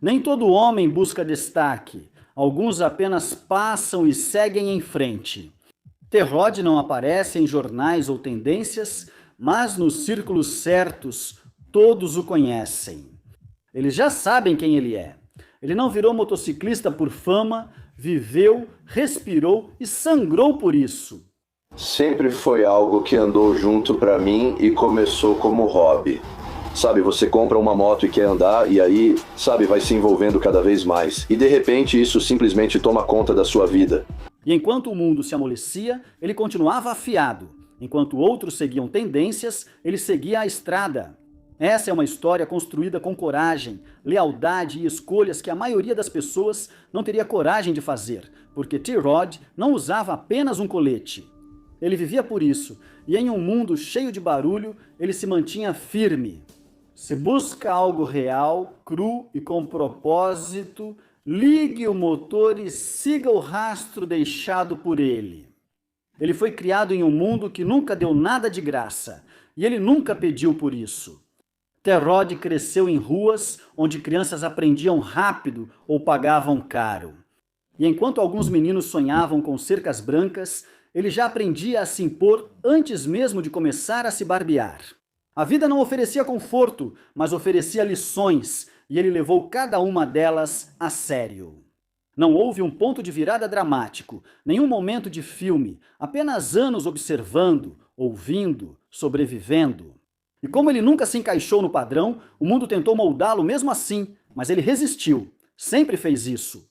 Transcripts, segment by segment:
Nem todo homem busca destaque. Alguns apenas passam e seguem em frente. Terrod não aparece em jornais ou tendências, mas nos círculos certos todos o conhecem. Eles já sabem quem ele é. Ele não virou motociclista por fama, viveu, respirou e sangrou por isso. Sempre foi algo que andou junto pra mim e começou como hobby. Sabe, você compra uma moto e quer andar e aí, sabe, vai se envolvendo cada vez mais. E de repente isso simplesmente toma conta da sua vida. E enquanto o mundo se amolecia, ele continuava afiado. Enquanto outros seguiam tendências, ele seguia a estrada. Essa é uma história construída com coragem, lealdade e escolhas que a maioria das pessoas não teria coragem de fazer, porque T-Rod não usava apenas um colete. Ele vivia por isso, e em um mundo cheio de barulho, ele se mantinha firme. Se busca algo real, cru e com propósito, ligue o motor e siga o rastro deixado por ele. Ele foi criado em um mundo que nunca deu nada de graça, e ele nunca pediu por isso. Terrod cresceu em ruas onde crianças aprendiam rápido ou pagavam caro. E enquanto alguns meninos sonhavam com cercas brancas, ele já aprendia a se impor antes mesmo de começar a se barbear. A vida não oferecia conforto, mas oferecia lições, e ele levou cada uma delas a sério. Não houve um ponto de virada dramático, nenhum momento de filme, apenas anos observando, ouvindo, sobrevivendo. E como ele nunca se encaixou no padrão, o mundo tentou moldá-lo mesmo assim, mas ele resistiu, sempre fez isso.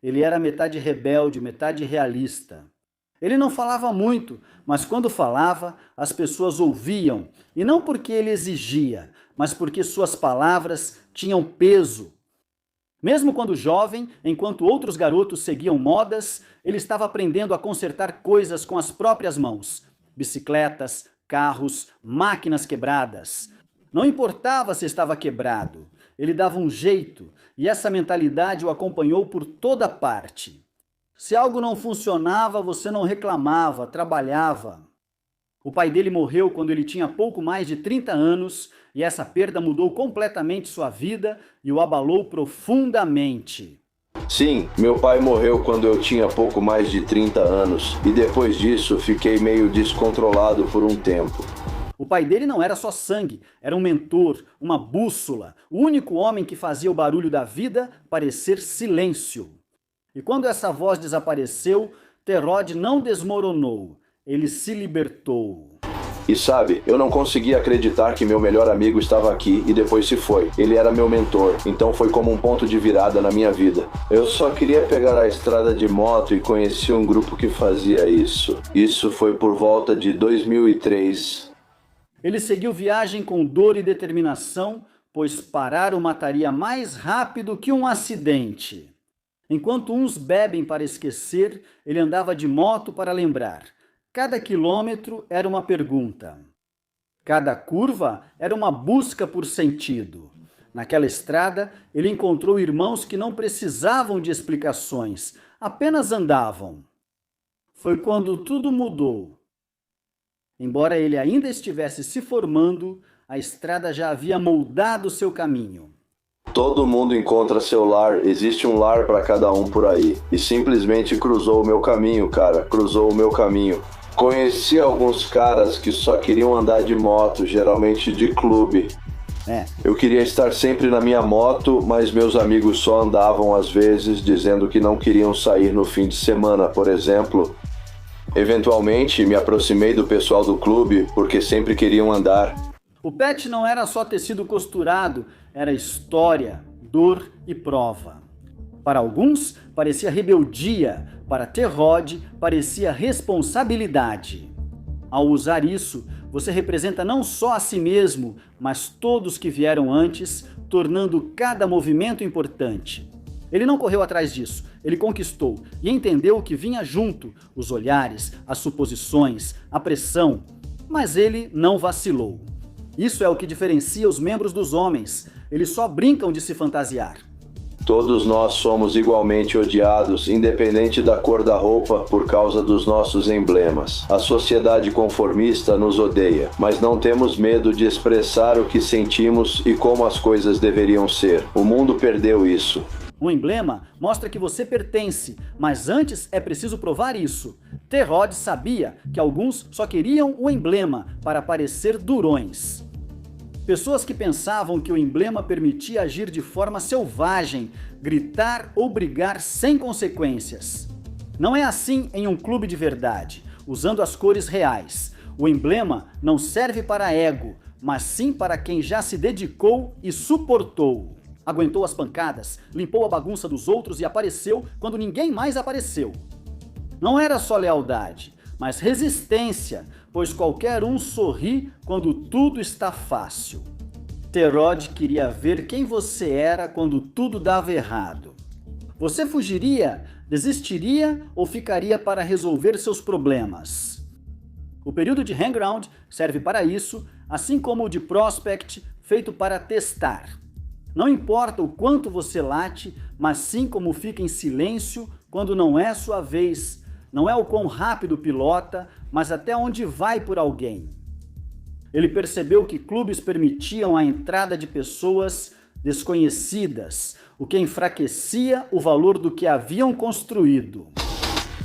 Ele era metade rebelde, metade realista. Ele não falava muito, mas quando falava, as pessoas ouviam, e não porque ele exigia, mas porque suas palavras tinham peso. Mesmo quando jovem, enquanto outros garotos seguiam modas, ele estava aprendendo a consertar coisas com as próprias mãos. Bicicletas, carros, máquinas quebradas. Não importava se estava quebrado, ele dava um jeito, e essa mentalidade o acompanhou por toda parte. Se algo não funcionava, você não reclamava, trabalhava. O pai dele morreu quando ele tinha pouco mais de 30 anos, e essa perda mudou completamente sua vida e o abalou profundamente. Sim, meu pai morreu quando eu tinha pouco mais de 30 anos, e depois disso fiquei meio descontrolado por um tempo. O pai dele não era só sangue, era um mentor, uma bússola, o único homem que fazia o barulho da vida parecer silêncio. E quando essa voz desapareceu, Terrod não desmoronou, ele se libertou. E sabe, eu não conseguia acreditar que meu melhor amigo estava aqui e depois se foi. Ele era meu mentor, então foi como um ponto de virada na minha vida. Eu só queria pegar a estrada de moto e conheci um grupo que fazia isso. Isso foi por volta de 2003. Ele seguiu viagem com dor e determinação, pois parar o mataria mais rápido que um acidente. Enquanto uns bebem para esquecer, ele andava de moto para lembrar. Cada quilômetro era uma pergunta. Cada curva era uma busca por sentido. Naquela estrada, ele encontrou irmãos que não precisavam de explicações, apenas andavam. Foi quando tudo mudou. Embora ele ainda estivesse se formando, a estrada já havia moldado seu caminho. Todo mundo encontra seu lar, existe um lar para cada um por aí. E simplesmente cruzou o meu caminho, cara, cruzou o meu caminho. Conheci alguns caras que só queriam andar de moto, geralmente de clube. Eu queria estar sempre na minha moto, mas meus amigos só andavam às vezes, dizendo que não queriam sair no fim de semana, por exemplo. Eventualmente, me aproximei do pessoal do clube, porque sempre queriam andar. O pet não era só tecido costurado, era história, dor e prova. Para alguns, parecia rebeldia, para Terrod, parecia responsabilidade. Ao usar isso, você representa não só a si mesmo, mas todos que vieram antes, tornando cada movimento importante. Ele não correu atrás disso, ele conquistou e entendeu o que vinha junto, os olhares, as suposições, a pressão, mas ele não vacilou. Isso é o que diferencia os membros dos homens, eles só brincam de se fantasiar. Todos nós somos igualmente odiados, independente da cor da roupa, por causa dos nossos emblemas. A sociedade conformista nos odeia, mas não temos medo de expressar o que sentimos e como as coisas deveriam ser. O mundo perdeu isso. Um emblema mostra que você pertence, mas antes é preciso provar isso. T-Rod sabia que alguns só queriam o emblema para parecer durões. Pessoas que pensavam que o emblema permitia agir de forma selvagem, gritar ou brigar sem consequências. Não é assim em um clube de verdade, usando as cores reais. O emblema não serve para ego, mas sim para quem já se dedicou e suportou. Aguentou as pancadas, limpou a bagunça dos outros e apareceu quando ninguém mais apareceu. Não era só lealdade, mas resistência, pois qualquer um sorri quando tudo está fácil. T-Rod queria ver quem você era quando tudo dava errado. Você fugiria, desistiria ou ficaria para resolver seus problemas? O período de Hangground serve para isso, assim como o de Prospect, feito para testar. Não importa o quanto você late, mas sim como fica em silêncio quando não é sua vez. Não é o quão rápido pilota, mas até onde vai por alguém. Ele percebeu que clubes permitiam a entrada de pessoas desconhecidas, o que enfraquecia o valor do que haviam construído.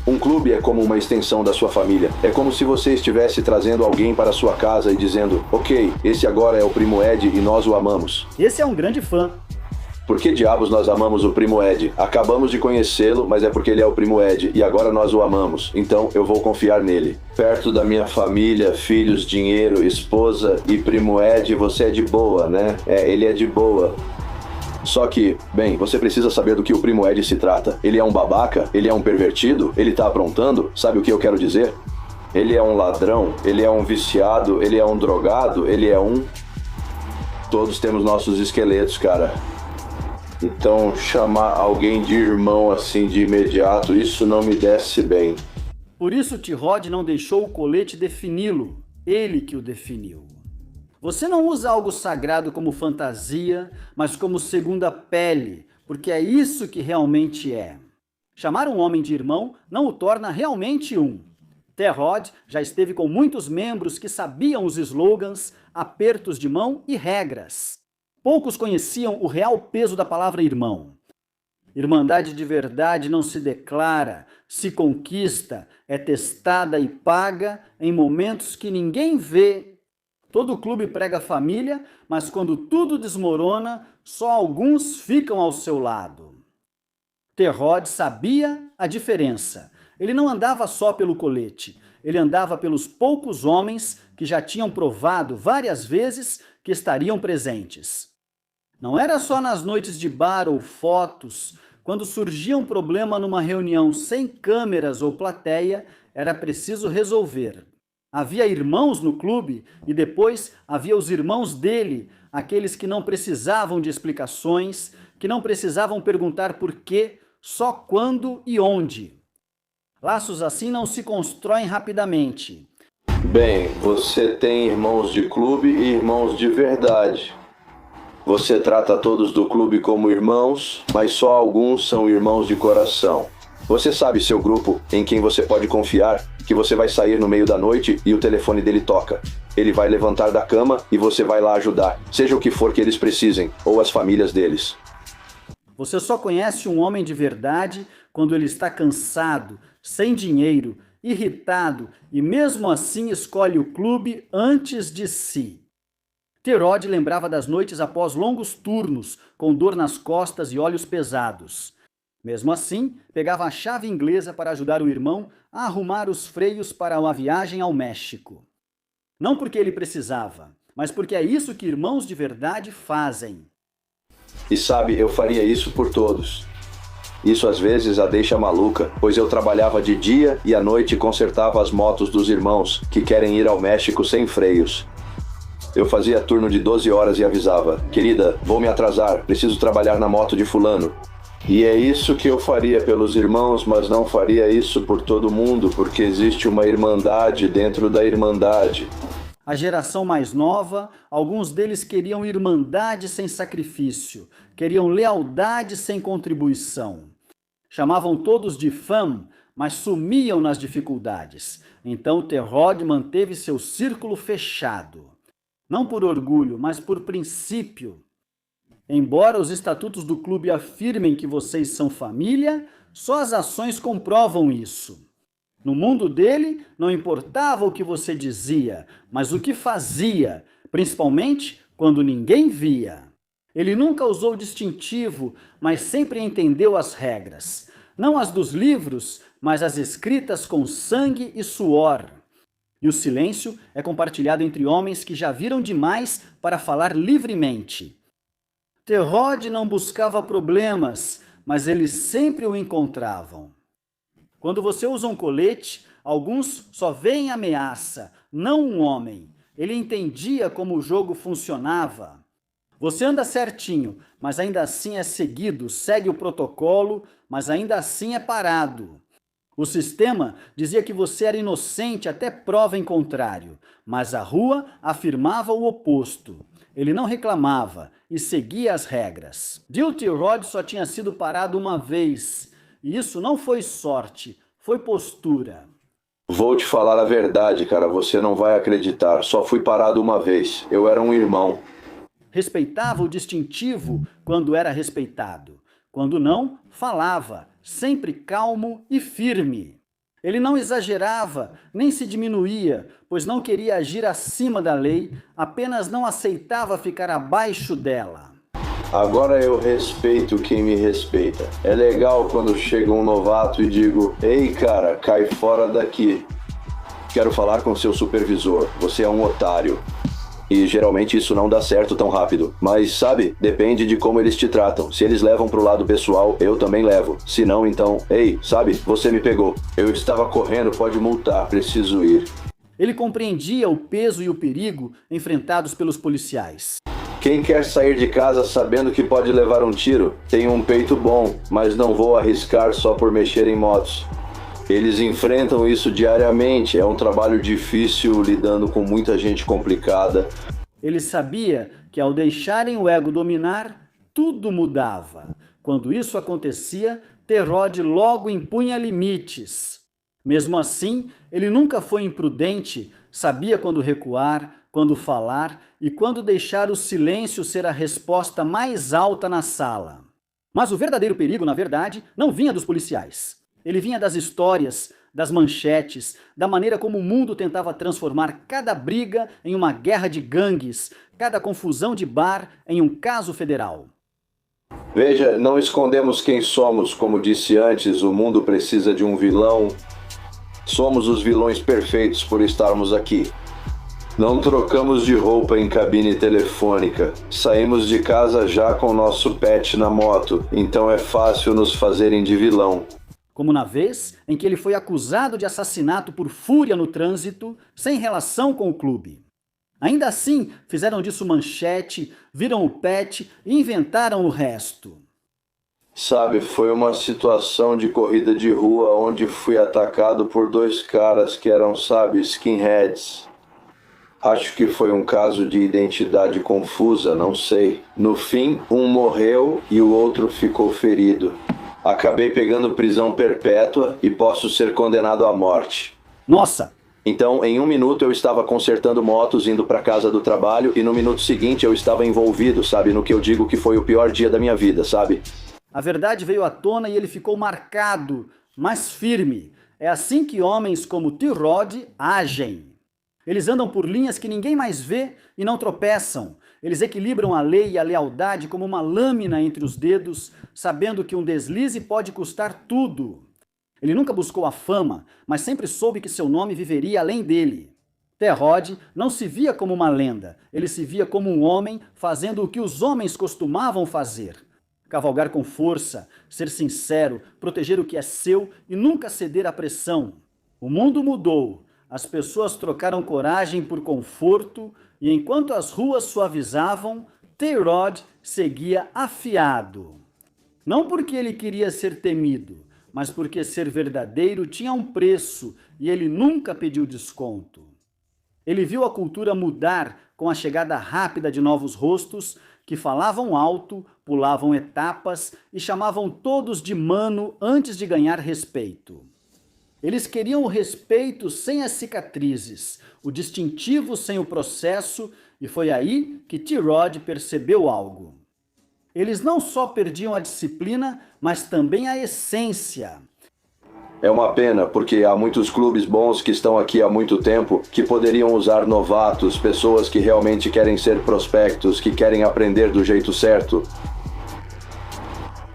Um clube é como uma extensão da sua família. É como se você estivesse trazendo alguém para sua casa e dizendo: ok, esse agora é o Primo Ed e nós o amamos. Esse é um grande fã. Por que diabos nós amamos o Primo Ed? Acabamos de conhecê-lo, mas é porque ele é o Primo Ed e agora nós o amamos. Então eu vou confiar nele. Perto da minha família, filhos, dinheiro, esposa e Primo Ed, você é de boa, né? Ele é de boa. Só que, bem, você precisa saber do que o Primo Ed se trata. Ele é um babaca? Ele é um pervertido? Ele tá aprontando? Sabe o que eu quero dizer? Ele é um ladrão? Ele é um viciado? Ele é um drogado? Ele é um... Todos temos nossos esqueletos, cara. Então, chamar alguém de irmão assim de imediato, isso não me desce bem. Por isso T-Rod não deixou o colete defini-lo, ele que o definiu. Você não usa algo sagrado como fantasia, mas como segunda pele, porque é isso que realmente é. Chamar um homem de irmão não o torna realmente um. T-Rod já esteve com muitos membros que sabiam os slogans, apertos de mão e regras. Poucos conheciam o real peso da palavra irmão. Irmandade de verdade não se declara, se conquista, é testada e paga em momentos que ninguém vê. Todo clube prega família, mas quando tudo desmorona, só alguns ficam ao seu lado. T-Rod sabia a diferença. Ele não andava só pelo colete, ele andava pelos poucos homens que já tinham provado várias vezes que estariam presentes. Não era só nas noites de bar ou fotos, quando surgia um problema numa reunião sem câmeras ou plateia, era preciso resolver. Havia irmãos no clube e depois havia os irmãos dele, aqueles que não precisavam de explicações, que não precisavam perguntar por quê, só quando e onde. Laços assim não se constroem rapidamente. Bem, você tem irmãos de clube e irmãos de verdade. Você trata todos do clube como irmãos, mas só alguns são irmãos de coração. Você sabe seu grupo em quem você pode confiar, que você vai sair no meio da noite e o telefone dele toca. Ele vai levantar da cama e você vai lá ajudar, seja o que for que eles precisem, ou as famílias deles. Você só conhece um homem de verdade quando ele está cansado, sem dinheiro, irritado e mesmo assim escolhe o clube antes de si. T-Rod lembrava das noites após longos turnos, com dor nas costas e olhos pesados. Mesmo assim, pegava a chave inglesa para ajudar o irmão a arrumar os freios para uma viagem ao México. Não porque ele precisava, mas porque é isso que irmãos de verdade fazem. E sabe, eu faria isso por todos. Isso às vezes a deixa maluca, pois eu trabalhava de dia e à noite consertava as motos dos irmãos que querem ir ao México sem freios. Eu fazia turno de 12 horas e avisava: querida, vou me atrasar, preciso trabalhar na moto de fulano. E é isso que eu faria pelos irmãos, mas não faria isso por todo mundo, porque existe uma irmandade dentro da irmandade. A geração mais nova, alguns deles queriam irmandade sem sacrifício, queriam lealdade sem contribuição. Chamavam todos de fã, mas sumiam nas dificuldades. Então Terrod manteve seu círculo fechado. Não por orgulho, mas por princípio. Embora os estatutos do clube afirmem que vocês são família, só as ações comprovam isso. No mundo dele, não importava o que você dizia, mas o que fazia, principalmente quando ninguém via. Ele nunca usou distintivo, mas sempre entendeu as regras. Não as dos livros, mas as escritas com sangue e suor. E o silêncio é compartilhado entre homens que já viram demais para falar livremente. Terrod não buscava problemas, mas eles sempre o encontravam. Quando você usa um colete, alguns só veem ameaça, não um homem. Ele entendia como o jogo funcionava. Você anda certinho, mas ainda assim é seguido, segue o protocolo, mas ainda assim é parado. O sistema dizia que você era inocente até prova em contrário, mas a rua afirmava o oposto. Ele não reclamava e seguia as regras. Dilty Rod só tinha sido parado uma vez, e isso não foi sorte, foi postura. Vou te falar a verdade, cara, você não vai acreditar. Só fui parado uma vez. Eu era um irmão. Respeitava o distintivo quando era respeitado. Quando não, falava, sempre calmo e firme. Ele não exagerava, nem se diminuía, pois não queria agir acima da lei, apenas não aceitava ficar abaixo dela. Agora eu respeito quem me respeita. É legal quando chega um novato e digo: ei, cara, cai fora daqui. Quero falar com seu supervisor, você é um otário. E geralmente isso não dá certo tão rápido. Mas sabe, depende de como eles te tratam. Se eles levam pro lado pessoal, eu também levo. Se não, então, ei, sabe, você me pegou. Eu estava correndo, pode multar, preciso ir. Ele compreendia o peso e o perigo enfrentados pelos policiais. Quem quer sair de casa sabendo que pode levar um tiro, tem um peito bom, mas não vou arriscar só por mexer em motos. Eles enfrentam isso diariamente, é um trabalho difícil lidando com muita gente complicada. Ele sabia que ao deixarem o ego dominar, tudo mudava. Quando isso acontecia, Terrod logo impunha limites. Mesmo assim, ele nunca foi imprudente, sabia quando recuar, quando falar e quando deixar o silêncio ser a resposta mais alta na sala. Mas o verdadeiro perigo, na verdade, não vinha dos policiais. Ele vinha das histórias, das manchetes, da maneira como o mundo tentava transformar cada briga em uma guerra de gangues, cada confusão de bar em um caso federal. Veja, não escondemos quem somos, como disse antes, o mundo precisa de um vilão. Somos os vilões perfeitos por estarmos aqui. Não trocamos de roupa em cabine telefônica. Saímos de casa já com nosso pet na moto, então é fácil nos fazerem de vilão. Como na vez em que ele foi acusado de assassinato por fúria no trânsito, sem relação com o clube. Ainda assim, fizeram disso manchete, viram o pet e inventaram o resto. Sabe, foi uma situação de corrida de rua onde fui atacado por dois caras que eram, sabe, skinheads. Acho que foi um caso de identidade confusa, não sei. No fim, um morreu e o outro ficou ferido. Acabei pegando prisão perpétua e posso ser condenado à morte. Nossa! Então, em 1 minuto eu estava consertando motos indo para casa do trabalho e no minuto seguinte eu estava envolvido, sabe, no que eu digo que foi o pior dia da minha vida, sabe? A verdade veio à tona e ele ficou marcado, mas firme. É assim que homens como Terrod agem. Eles andam por linhas que ninguém mais vê e não tropeçam. Eles equilibram a lei e a lealdade como uma lâmina entre os dedos, sabendo que um deslize pode custar tudo. Ele nunca buscou a fama, mas sempre soube que seu nome viveria além dele. Terrod não se via como uma lenda, ele se via como um homem fazendo o que os homens costumavam fazer. Cavalgar com força, ser sincero, proteger o que é seu e nunca ceder à pressão. O mundo mudou. As pessoas trocaram coragem por conforto e enquanto as ruas suavizavam, Terrod seguia afiado. Não porque ele queria ser temido, mas porque ser verdadeiro tinha um preço e ele nunca pediu desconto. Ele viu a cultura mudar com a chegada rápida de novos rostos que falavam alto, pulavam etapas e chamavam todos de mano antes de ganhar respeito. Eles queriam o respeito sem as cicatrizes, o distintivo sem o processo, e foi aí que T-Rod percebeu algo. Eles não só perdiam a disciplina, mas também a essência. É uma pena, porque há muitos clubes bons que estão aqui há muito tempo que poderiam usar novatos, pessoas que realmente querem ser prospectos, que querem aprender do jeito certo.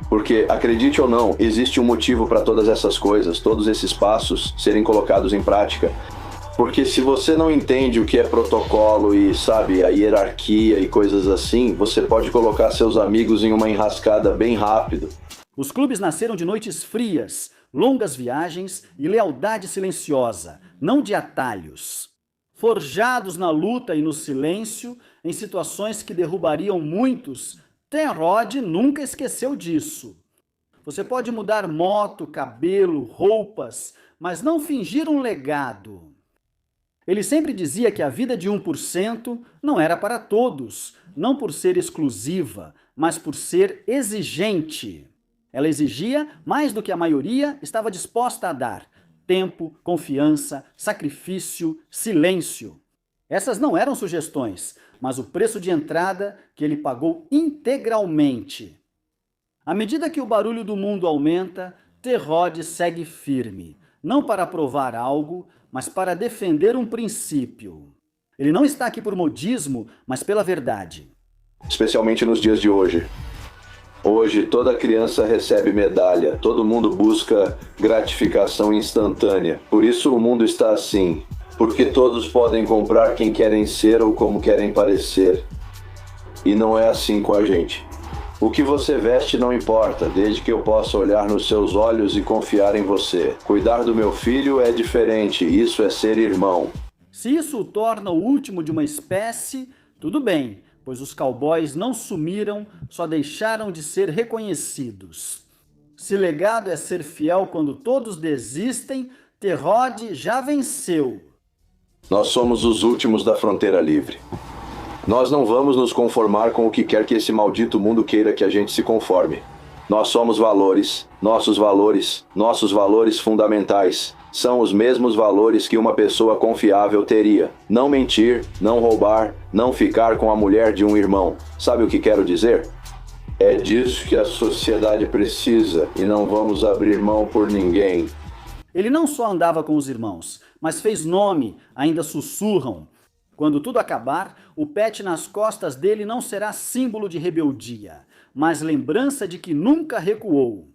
Porque, acredite ou não, existe um motivo para todas essas coisas, todos esses passos serem colocados em prática. Porque se você não entende o que é protocolo e, sabe, a hierarquia e coisas assim, você pode colocar seus amigos em uma enrascada bem rápido. Os clubes nasceram de noites frias, longas viagens e lealdade silenciosa, não de atalhos. Forjados na luta e no silêncio, em situações que derrubariam muitos, T-Rod nunca esqueceu disso. Você pode mudar moto, cabelo, roupas, mas não fingir um legado. Ele sempre dizia que a vida de 1% não era para todos, não por ser exclusiva, mas por ser exigente. Ela exigia mais do que a maioria estava disposta a dar: tempo, confiança, sacrifício, silêncio. Essas não eram sugestões, mas o preço de entrada que ele pagou integralmente. À medida que o barulho do mundo aumenta, T-Rod segue firme, não para provar algo, mas para defender um princípio. Ele não está aqui por modismo, mas pela verdade. Especialmente nos dias de hoje. Hoje toda criança recebe medalha, todo mundo busca gratificação instantânea. Por isso o mundo está assim, porque todos podem comprar quem querem ser ou como querem parecer. E não é assim com a gente. O que você veste não importa, desde que eu possa olhar nos seus olhos e confiar em você. Cuidar do meu filho é diferente, isso é ser irmão. Se isso o torna o último de uma espécie, tudo bem, pois os cowboys não sumiram, só deixaram de ser reconhecidos. Se legado é ser fiel quando todos desistem, T-Rod já venceu. Nós somos os últimos da fronteira livre. Nós não vamos nos conformar com o que quer que esse maldito mundo queira que a gente se conforme. Nós somos valores, nossos valores fundamentais. São os mesmos valores que uma pessoa confiável teria. Não mentir, não roubar, não ficar com a mulher de um irmão. Sabe o que quero dizer? É disso que a sociedade precisa e não vamos abrir mão por ninguém. Ele não só andava com os irmãos, mas fez nome, ainda sussurram. Quando tudo acabar, o pet nas costas dele não será símbolo de rebeldia, mas lembrança de que nunca recuou.